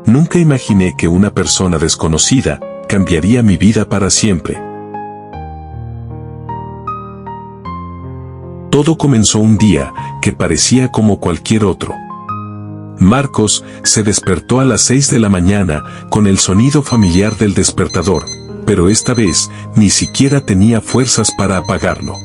Nunca imaginé que una persona desconocida cambiaría mi vida para siempre. Todo comenzó un día que parecía como cualquier otro. Marcos se despertó a las 6 de la mañana con el sonido familiar del despertador, pero esta vez ni siquiera tenía fuerzas para apagarlo.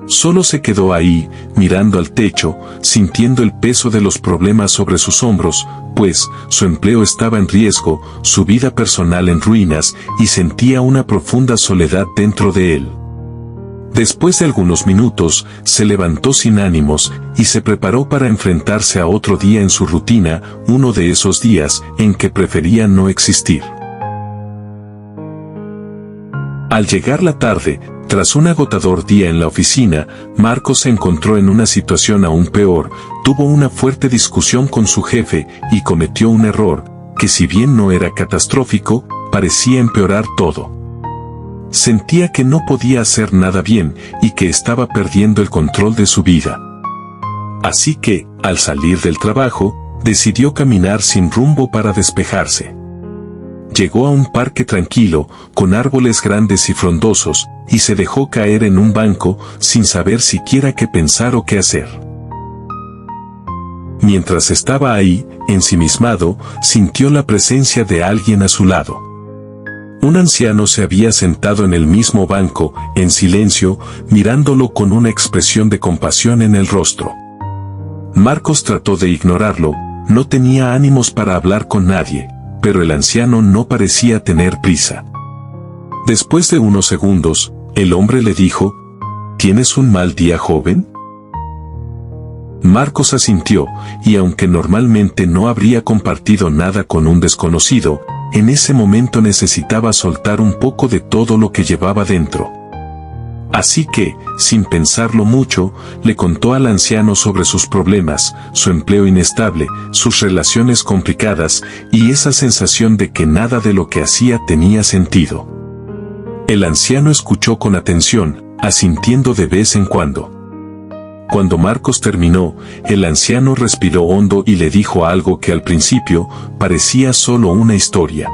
Solo se quedó ahí, mirando al techo, sintiendo el peso de los problemas sobre sus hombros, pues su empleo estaba en riesgo, su vida personal en ruinas, y sentía una profunda soledad dentro de él. Después de algunos minutos, se levantó sin ánimos y se preparó para enfrentarse a otro día en su rutina, uno de esos días en que prefería no existir. Al llegar la tarde, tras un agotador día en la oficina, Marcos se encontró en una situación aún peor. Tuvo una fuerte discusión con su jefe y cometió un error, que si bien no era catastrófico, parecía empeorar todo. Sentía que no podía hacer nada bien y que estaba perdiendo el control de su vida. Así que, al salir del trabajo, decidió caminar sin rumbo para despejarse. Llegó a un parque tranquilo, con árboles grandes y frondosos, y se dejó caer en un banco, sin saber siquiera qué pensar o qué hacer. Mientras estaba ahí, ensimismado, sintió la presencia de alguien a su lado. Un anciano se había sentado en el mismo banco, en silencio, mirándolo con una expresión de compasión en el rostro. Marcos trató de ignorarlo, no tenía ánimos para hablar con nadie, pero el anciano no parecía tener prisa. Después de unos segundos, el hombre le dijo: ¿Tienes un mal día, joven? Marcos asintió, y aunque normalmente no habría compartido nada con un desconocido, en ese momento necesitaba soltar un poco de todo lo que llevaba dentro. Así que, sin pensarlo mucho, le contó al anciano sobre sus problemas, su empleo inestable, sus relaciones complicadas, y esa sensación de que nada de lo que hacía tenía sentido. El anciano escuchó con atención, asintiendo de vez en cuando. Cuando Marcos terminó, el anciano respiró hondo y le dijo algo que al principio parecía solo una historia.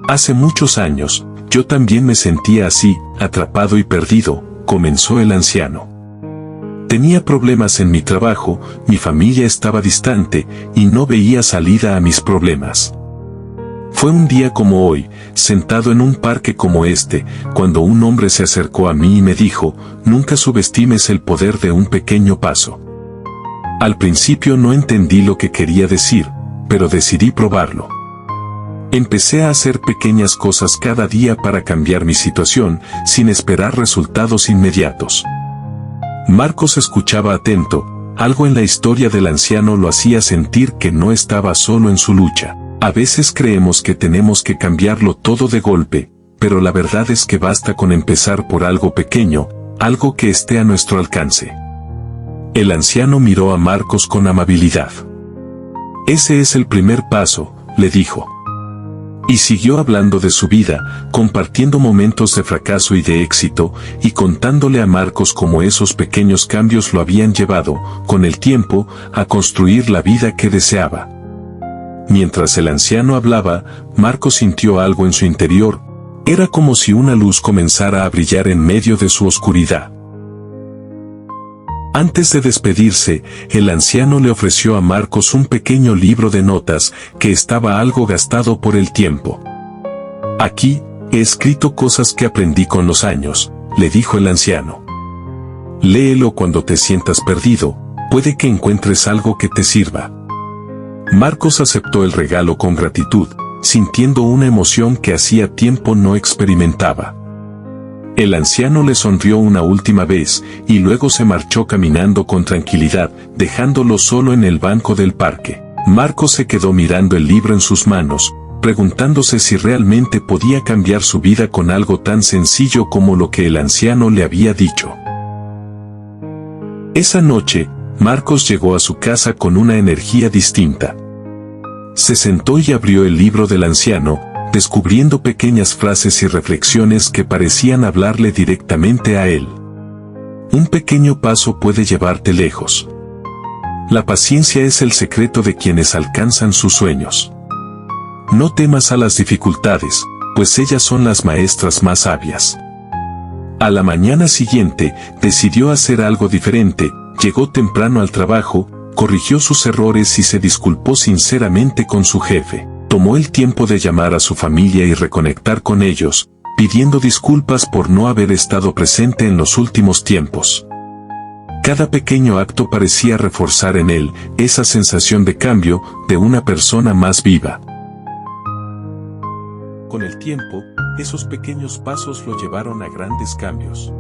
Hace muchos años, yo también me sentía así, atrapado y perdido, comenzó el anciano. Tenía problemas en mi trabajo, mi familia estaba distante, y no veía salida a mis problemas. Fue un día como hoy, sentado en un parque como este, cuando un hombre se acercó a mí y me dijo: nunca subestimes el poder de un pequeño paso. Al principio no entendí lo que quería decir, pero decidí probarlo. Empecé a hacer pequeñas cosas cada día para cambiar mi situación, sin esperar resultados inmediatos. Marcos escuchaba atento, algo en la historia del anciano lo hacía sentir que no estaba solo en su lucha. A veces creemos que tenemos que cambiarlo todo de golpe, pero la verdad es que basta con empezar por algo pequeño, algo que esté a nuestro alcance. El anciano miró a Marcos con amabilidad. Ese es el primer paso, le dijo. Y siguió hablando de su vida, compartiendo momentos de fracaso y de éxito, y contándole a Marcos cómo esos pequeños cambios lo habían llevado, con el tiempo, a construir la vida que deseaba. Mientras el anciano hablaba, Marcos sintió algo en su interior. Era como si una luz comenzara a brillar en medio de su oscuridad. Antes de despedirse, el anciano le ofreció a Marcos un pequeño libro de notas que estaba algo gastado por el tiempo. Aquí, he escrito cosas que aprendí con los años, le dijo el anciano. Léelo cuando te sientas perdido, puede que encuentres algo que te sirva. Marcos aceptó el regalo con gratitud, sintiendo una emoción que hacía tiempo no experimentaba. El anciano le sonrió una última vez, y luego se marchó caminando con tranquilidad, dejándolo solo en el banco del parque. Marcos se quedó mirando el libro en sus manos, preguntándose si realmente podía cambiar su vida con algo tan sencillo como lo que el anciano le había dicho. Esa noche, Marcos llegó a su casa con una energía distinta. Se sentó y abrió el libro del anciano, descubriendo pequeñas frases y reflexiones que parecían hablarle directamente a él. Un pequeño paso puede llevarte lejos. La paciencia es el secreto de quienes alcanzan sus sueños. No temas a las dificultades, pues ellas son las maestras más sabias. A la mañana siguiente, decidió hacer algo diferente, llegó temprano al trabajo, corrigió sus errores y se disculpó sinceramente con su jefe. Tomó el tiempo de llamar a su familia y reconectar con ellos, pidiendo disculpas por no haber estado presente en los últimos tiempos. Cada pequeño acto parecía reforzar en él esa sensación de cambio, de una persona más viva. Con el tiempo, esos pequeños pasos lo llevaron a grandes cambios.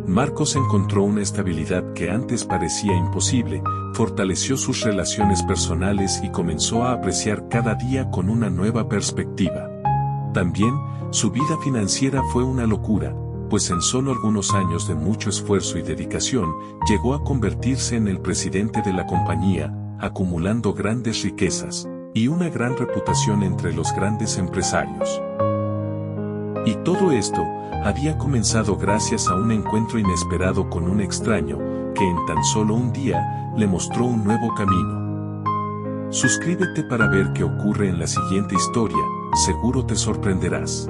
Marcos encontró una estabilidad que antes parecía imposible, fortaleció sus relaciones personales y comenzó a apreciar cada día con una nueva perspectiva. También, su vida financiera fue una locura, pues en solo algunos años de mucho esfuerzo y dedicación, llegó a convertirse en el presidente de la compañía, acumulando grandes riquezas y una gran reputación entre los grandes empresarios. Y todo esto había comenzado gracias a un encuentro inesperado con un extraño, que en tan solo un día le mostró un nuevo camino. Suscríbete para ver qué ocurre en la siguiente historia, seguro te sorprenderás.